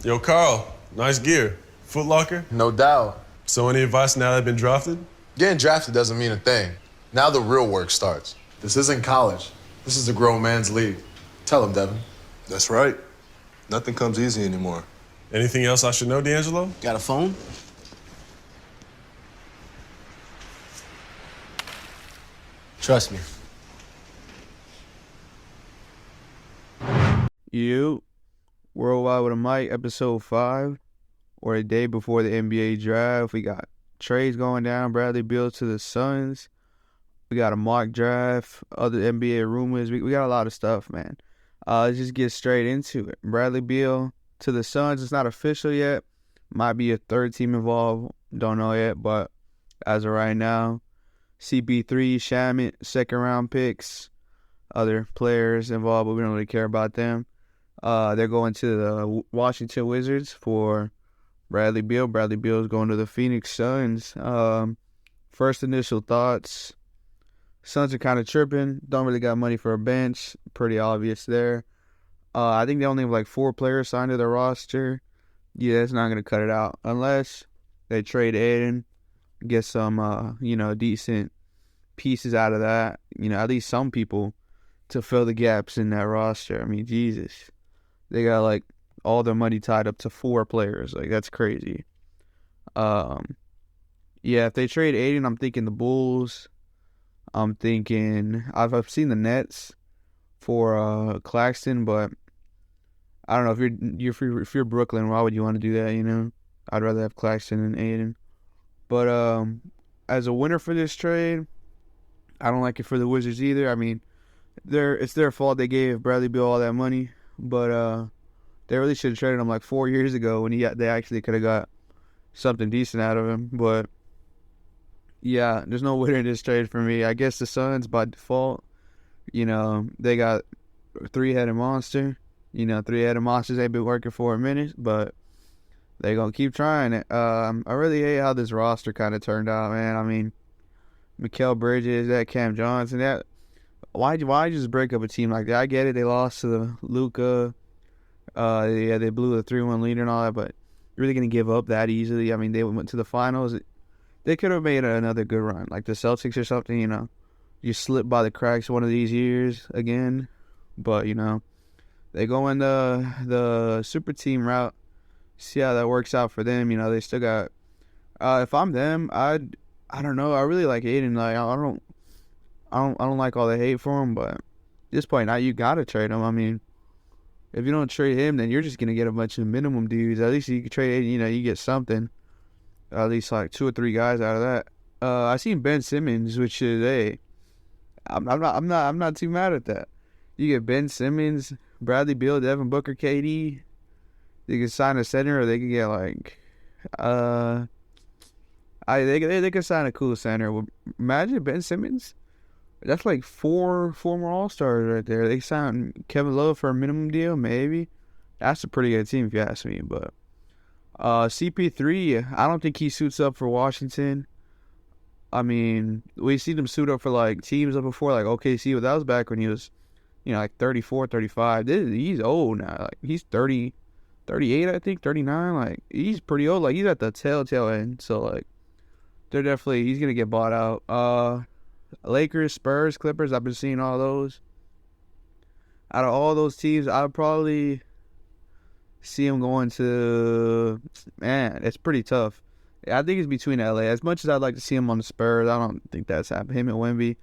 Yo, Carl, nice gear. Foot Locker? No doubt. So any advice now that I've been drafted? Getting drafted doesn't mean a thing. Now the real work starts. This isn't college. This is a grown man's league. Tell him, Devin. That's right. Nothing comes easy anymore. Anything else I should know, D'Angelo? Got a phone? Trust me. You, Worldwide with a Mic, episode 5, or a day before the NBA draft. We got trades going down, Bradley Beal to the Suns. We got a mock draft, other NBA rumors. We got a lot of stuff, man. Let's just get straight into it. Bradley Beal to the Suns. It's not official yet. Might be a third team involved. Don't know yet, but as of right now, CP3, Shamit, second round picks, other players involved, but we don't really care about them. They're going to the Washington Wizards for Bradley Beal. Bradley Beal is going to the Phoenix Suns. First initial thoughts. Suns are kind of tripping. Don't really got money for a bench. Pretty obvious there. I think they only have like 4 players signed to their roster. Yeah, that's not going to cut it out. Unless they trade Aiden, get some, decent pieces out of that. At least some people to fill the gaps in that roster. I mean, Jesus. They got, like, all their money tied up to 4 players. Like, that's crazy. If they trade Aiden, I'm thinking the Bulls. I'm thinking I've seen the Nets for Claxton, but I don't know if you're Brooklyn, why would you want to do that? I'd rather have Claxton than Aiden. But as a winner for this trade, I don't like it for the Wizards either. I mean, it's their fault they gave Bradley Beal all that money, but they really should have traded him like 4 years ago when they actually could have got something decent out of him. But yeah, there's no winner in this trade for me. I guess the Suns by default, they got a three-headed monster. Three-headed monsters ain't been working for a minute, but they gonna keep trying it. I really hate how this roster kind of turned out, man. I mean, Mikal Bridges, that Cam Johnson, that why just break up a team like that? I get it, they lost to the Luka. They blew the 3-1 lead and all that, but you're really gonna give up that easily? I mean, they went to the finals. They could have made another good run, like the Celtics or something. You slip by the cracks one of these years again, but they go in the super team route. See how that works out for them. They still got. If I'm them, I don't know. I really like Aiden. Like I don't like all the hate for him, but at this point now you gotta trade him. I mean, if you don't trade him, then you're just gonna get a bunch of minimum dudes. At least you can trade Aiden. You get something. At least like 2 or 3 guys out of that. I seen Ben Simmons, which is I'm not too mad at that. You get Ben Simmons, Bradley Beal, Devin Booker, KD. They can sign a center, or they can get like, they could sign a cool center. Imagine Ben Simmons. That's like four more All-Stars right there. They signed Kevin Love for a minimum deal, maybe. That's a pretty good team if you ask me. But CP3, I don't think he suits up for Washington. I mean, we seen him suit up for like teams up before, like OKC, but that was back when he was, like 34, 35. He's old now. Like he's 30. 38, I think, 39. Like, he's pretty old. Like, he's at the tail end. So, like, he's going to get bought out. Lakers, Spurs, Clippers, I've been seeing all those. Out of all those teams, I would probably see him going to, man, it's pretty tough. I think it's between LA. As much as I'd like to see him on the Spurs, I don't think that's happening. Him and Wemby.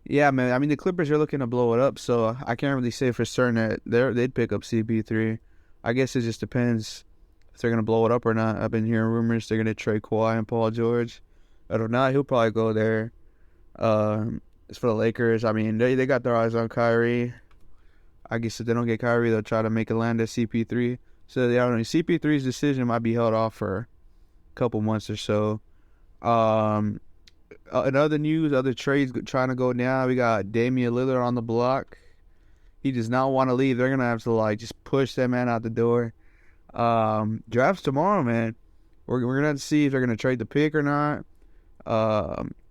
Yeah, man. I mean, the Clippers are looking to blow it up, so I can't really say for certain that they'd pick up CP3. I guess it just depends if they're going to blow it up or not. I've been hearing rumors they're going to trade Kawhi and Paul George. If not, he'll probably go there. As for the Lakers, I mean, they got their eyes on Kyrie. I guess if they don't get Kyrie, they'll try to make a land at CP3. So, I don't know. CP3's decision might be held off for a couple months or so. In other news, other trades trying to go down. We got Damian Lillard on the block. He does not want to leave. They're going to have to, just push that man out the door. Drafts tomorrow, man. We're going to have to see if they're going to trade the pick or not.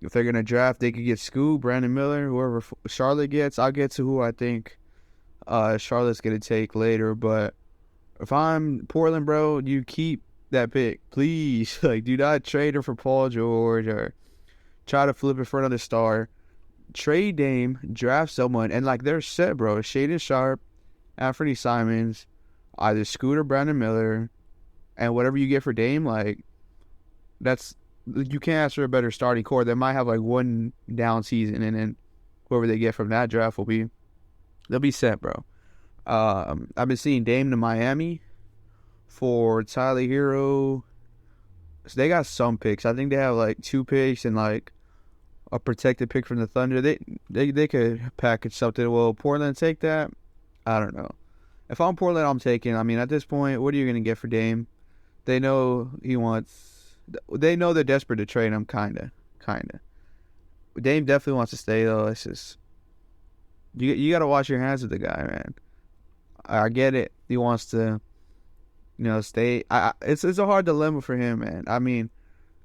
If they're going to draft, they could get Scoot, Brandon Miller, whoever Charlotte gets. I'll get to who I think Charlotte's going to take later. But If I'm Portland, bro, you keep that pick, please. Like, do not trade her for Paul George or try to flip it for another star. Trade Dame, draft someone, and like they're set, bro. Shaden Sharp, Anthony Simons, either Scooter, Brandon Miller, and whatever you get for Dame, like that's you can't ask for a better starting core. They might have like one down season, and then whoever they get from that draft they'll be set, bro. I've been seeing Dame to Miami for Tyler Hero. So they got some picks. I think they have like 2 picks and like a protected pick from the Thunder. They could package something. Will Portland take that? I don't know. If I'm Portland, I'm taking. I mean, at this point, what are you gonna get for Dame? They know he wants. They know they're desperate to trade him. Kinda. Dame definitely wants to stay though. It's just you gotta wash your hands with the guy, man. I get it. He wants to, stay. It's a hard dilemma for him, man. I mean,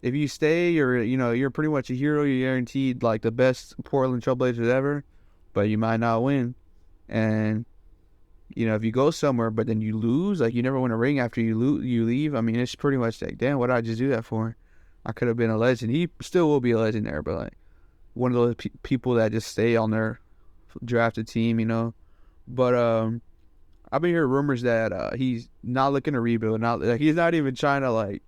if you stay, you're pretty much a hero. You're guaranteed like the best Portland Trailblazers ever, but you might not win. And if you go somewhere, but then you lose, like you never win a ring after you leave. I mean, it's pretty much like, damn, what did I just do that for? I could have been a legend. He still will be a legend there, but like one of those people that just stay on their drafted team, But I've been hearing rumors that he's not looking to rebuild. Not like he's not even trying to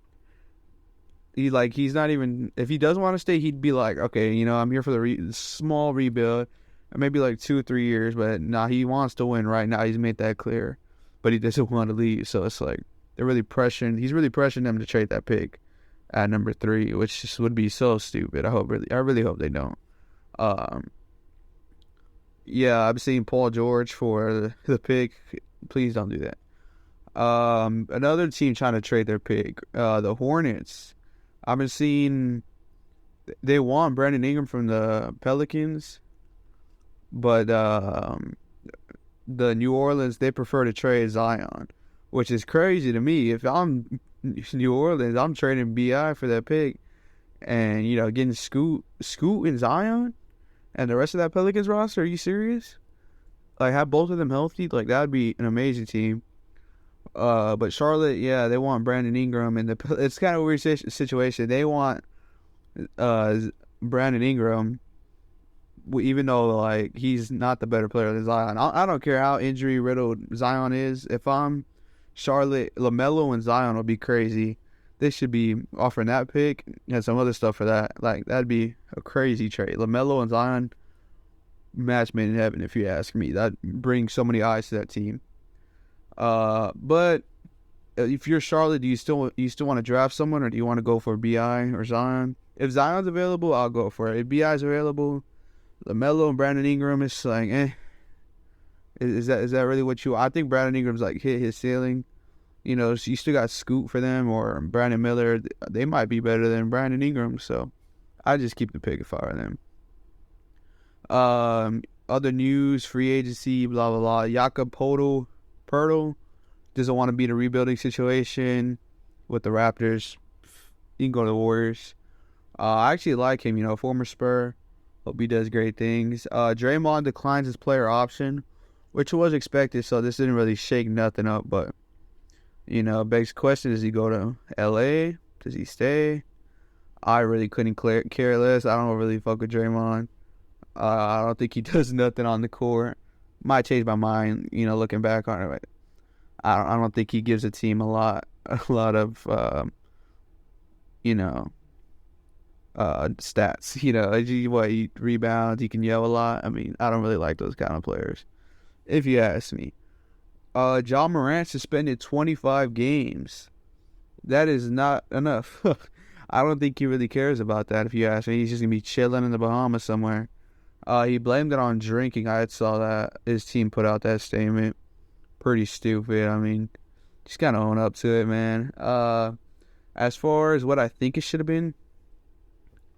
he's not even, if he does want to stay, he'd be like, okay, I'm here for the small rebuild, maybe like 2 or 3 years. But he wants to win right now. He's made that clear, but he doesn't want to leave. So it's like he's really pressuring them to trade that pick at number 3, which just would be so stupid. I really hope they don't. Yeah, I've seen Paul George for the pick. Please don't do that. Another team trying to trade their pick, the Hornets. I've been seeing they want Brandon Ingram from the Pelicans, but the New Orleans, they prefer to trade Zion, which is crazy to me. If I'm New Orleans, I'm trading BI for that pick, and getting Scoot and Zion and the rest of that Pelicans roster. Are you serious? Like, have both of them healthy? Like, that would be an amazing team. But Charlotte, yeah, they want Brandon Ingram, and it's kind of a weird situation. They want Brandon Ingram, even though like he's not the better player than Zion. I don't care how injury riddled Zion is. If I'm Charlotte, LaMelo and Zion will be crazy. They should be offering that pick and some other stuff for that. Like, that'd be a crazy trade. LaMelo and Zion, match made in heaven, if you ask me. That brings so many eyes to that team. But if you're Charlotte, do you still want to draft someone, or do you want to go for BI or Zion? If Zion's available, I'll go for it. If BI's available, LaMelo and Brandon Ingram, it's like, Is that really what you? I think Brandon Ingram's like hit his ceiling. So you still got Scoot for them or Brandon Miller. They might be better than Brandon Ingram, so I just keep the pick if I were them. Other news, free agency, blah blah blah. Jakob Poeltl doesn't want to be in a rebuilding situation with the Raptors. He can go to the Warriors. I actually like him. Former Spur. Hope he does great things. Draymond declines his player option, which was expected, so this didn't really shake nothing up, but begs the question, does he go to LA? Does he stay? I really couldn't care less. I don't really fuck with Draymond. I don't think he does nothing on the court. Might change my mind, looking back on it. I don't think he gives a team a lot of stats. He rebounds, he can yell a lot. I mean, I don't really like those kind of players, if you ask me. John Morant suspended 25 games. That is not enough. I don't think he really cares about that, if you ask me. He's just going to be chilling in the Bahamas somewhere. He blamed it on drinking. I saw that. His team put out that statement. Pretty stupid. I mean, just kind of own up to it, man. As far as what I think it should have been,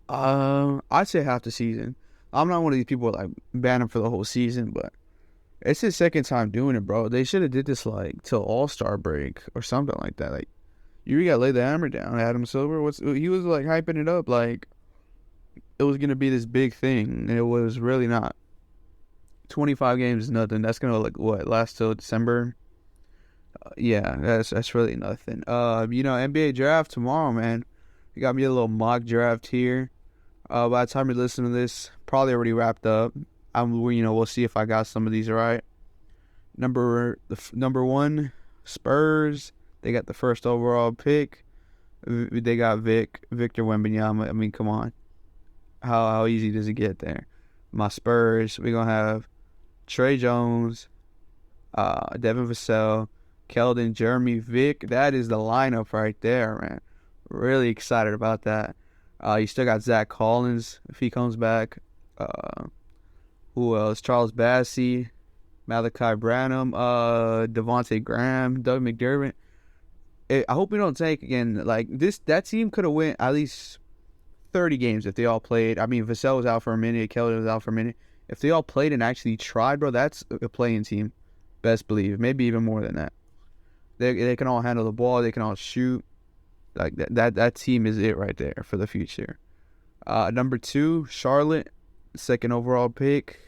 I'd say half the season. I'm not one of these people like ban him for the whole season, but it's his second time doing it, bro. They should have did this like till All-Star break or something like that. Like, you gotta lay the hammer down, Adam Silver. He was like hyping it up like it was gonna be this big thing, and it was really not. 25 games is nothing. That's gonna last till December. Yeah, that's really nothing. NBA draft tomorrow, man. You got me a little mock draft here. By the time you listen to this, probably already wrapped up. We'll see if I got some of these right. Number one, Spurs. They got the first overall pick. They got Victor Wembanyama. I mean, come on, how easy does it get there? My Spurs. We're gonna have Trey Jones, Devin Vassell, Keldon, Jeremy, Vic. That is the lineup right there, man. Really excited about that. You still got Zach Collins if he comes back. Who else? Charles Bassey, Malachi Branham, Devontae Graham, Doug McDermott. I hope we don't take again like this. That team could have went at least 30 games if they all played. I mean, Vassell was out for a minute, Keldon was out for a minute. If they all played and actually tried, bro, that's a playing team. Best believe, maybe even more than that. They can all handle the ball. They can all shoot. Like that team is it right there for the future. Number two, Charlotte, second overall pick.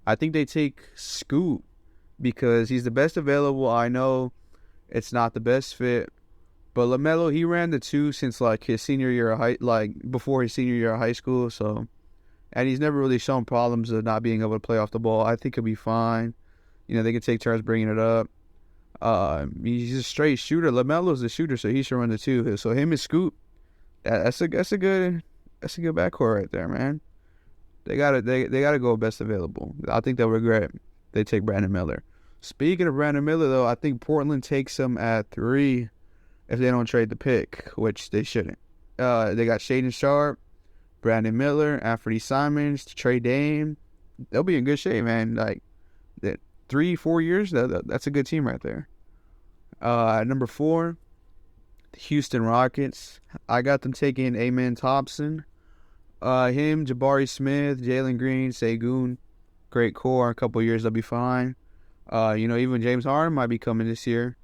I think they take Scoot because he's the best available. I know it's not the best fit, but LaMelo, he ran the two since like his senior year of before his senior year of high school. So, and he's never really shown problems of not being able to play off the ball. I think he'll be fine. They can take turns bringing it up. He's a straight shooter. LaMelo's a shooter, so he should run the two. So him and Scoot, that's a good backcourt right there, man. They gotta go best available. I think they'll regret they take Brandon Miller. Speaking of Brandon Miller, though, I think Portland takes him at 3 if they don't trade the pick, which they shouldn't. They got Shaden Sharp, Brandon Miller, Anthony Simons, Trey Dame. They'll be in good shape, man. Like that 3-4 years, that's a good team right there. Number 4, the Houston Rockets. I got them taking Amen Thompson. Him, Jabari Smith, Jalen Green, Segun. Great core. A couple years, they'll be fine. Even James Harden might be coming this year.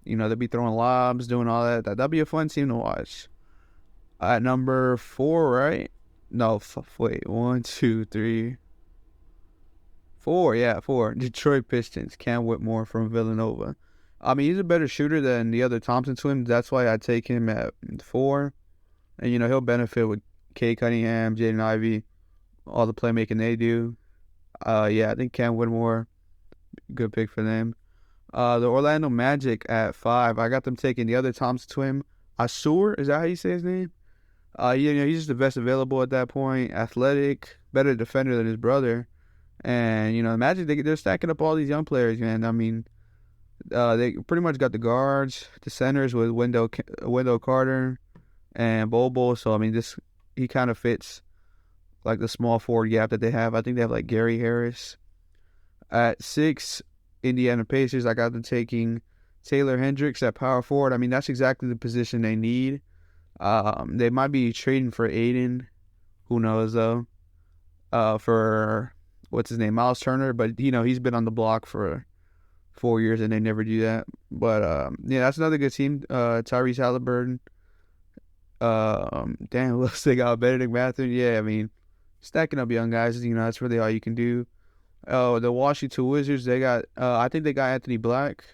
They'll be throwing lobs, doing all that. That'll be a fun team to watch. At number 4, right? No, wait. 1, 2, 3, 4. Yeah, 4. Detroit Pistons. Cam Whitmore from Villanova. I mean, he's a better shooter than the other Thompson twins. That's why I take him at 4. And, he'll benefit with Kay Cunningham, Jaden Ivey, all the playmaking they do. I think Cam Whitmore, good pick for them. The Orlando Magic at 5. I got them taking the other Thompson twin. Asur, is that how you say his name? He's just the best available at that point. Athletic, better defender than his brother. And, the Magic, they're stacking up all these young players, man. I mean, they pretty much got the guards, the centers with Wendell Carter and Bobo. So, I mean, he kind of fits like the small forward gap that they have. I think they have like Gary Harris. At 6, Indiana Pacers, I got them taking Taylor Hendricks at power forward. I mean, that's exactly the position they need. They might be trading for Aiden. Who knows, though? For, what's his name, Miles Turner. But, he's been on the block for 4 years, and they never do that. But, that's another good team. Tyrese Halliburton. Damn, who else they got? Benedict Mathurin. Yeah, I mean, stacking up young guys, that's really all you can do. The Washington Wizards, they got, I think they got Anthony Black.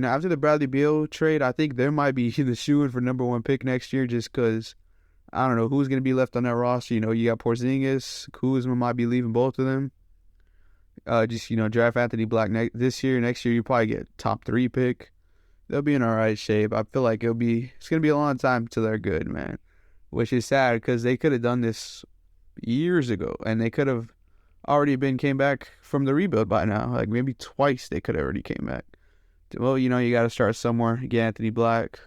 After the Bradley Beal trade, I think there might be the shoo-in for number 1 pick next year just because, I don't know, who's going to be left on that roster. You got Porzingis, Kuzma might be leaving both of them. Draft Anthony Black this year. Next year, you probably get top 3 pick. They'll be in all right shape. I feel like it's going to be a long time till they're good, man. Which is sad because they could have done this years ago and they could have already came back from the rebuild by now. Like maybe twice they could have already came back. Well, you got to start somewhere. Get Anthony Black.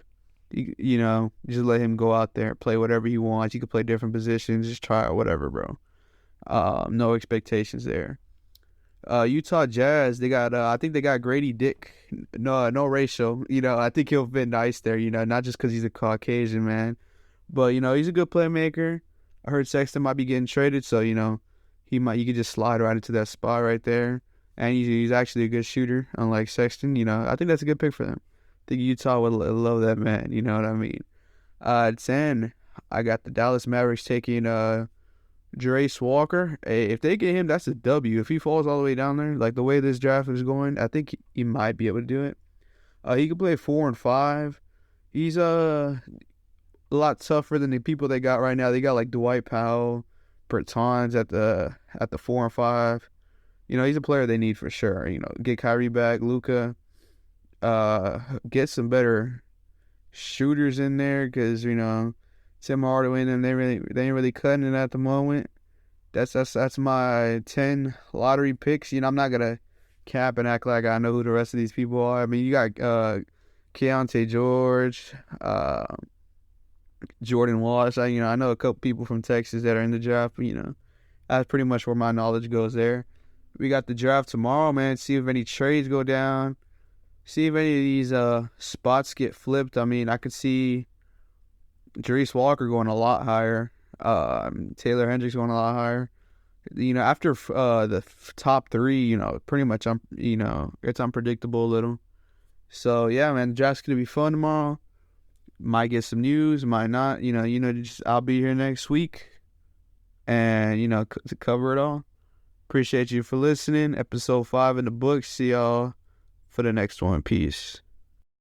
Just let him go out there, play whatever he wants. He could play different positions. Just try it, whatever, bro. No expectations there. Utah Jazz, they got, I think they got Grady Dick. No ratio. I think he'll fit nice there, not just because he's a Caucasian, man. But, he's a good playmaker. I heard Sexton might be getting traded, so, you could just slide right into that spot right there. And he's actually a good shooter, unlike Sexton. I think that's a good pick for them. I think Utah would love that man. You know what I mean? At 10, I got the Dallas Mavericks taking Jarace Walker. Hey, if they get him, that's a W. If he falls all the way down there, like the way this draft is going, I think he might be able to do it. He could play 4 and 5. He's a lot tougher than the people they got right now. They got like Dwight Powell, Bertans at the 4 and 5. He's a player they need for sure. Get Kyrie back, Luka. Get some better shooters in there because Tim Hardaway and them, they ain't really cutting it at the moment. That's my 10 lottery picks. I'm not gonna cap and act like I know who the rest of these people are. I mean, you got Keontae George, Jordan Walsh. I know a couple people from Texas that are in the draft. But, that's pretty much where my knowledge goes there. We got the draft tomorrow, man. See if any trades go down. See if any of these spots get flipped. I mean, I could see Jerice Walker going a lot higher. Taylor Hendricks going a lot higher. After the top 3, pretty much it's unpredictable a little. So yeah, man, the draft's gonna be fun tomorrow. Might get some news, might not. I'll be here next week, and to cover it all. Appreciate you for listening. Episode 5 in the books. See y'all for the next one. Peace.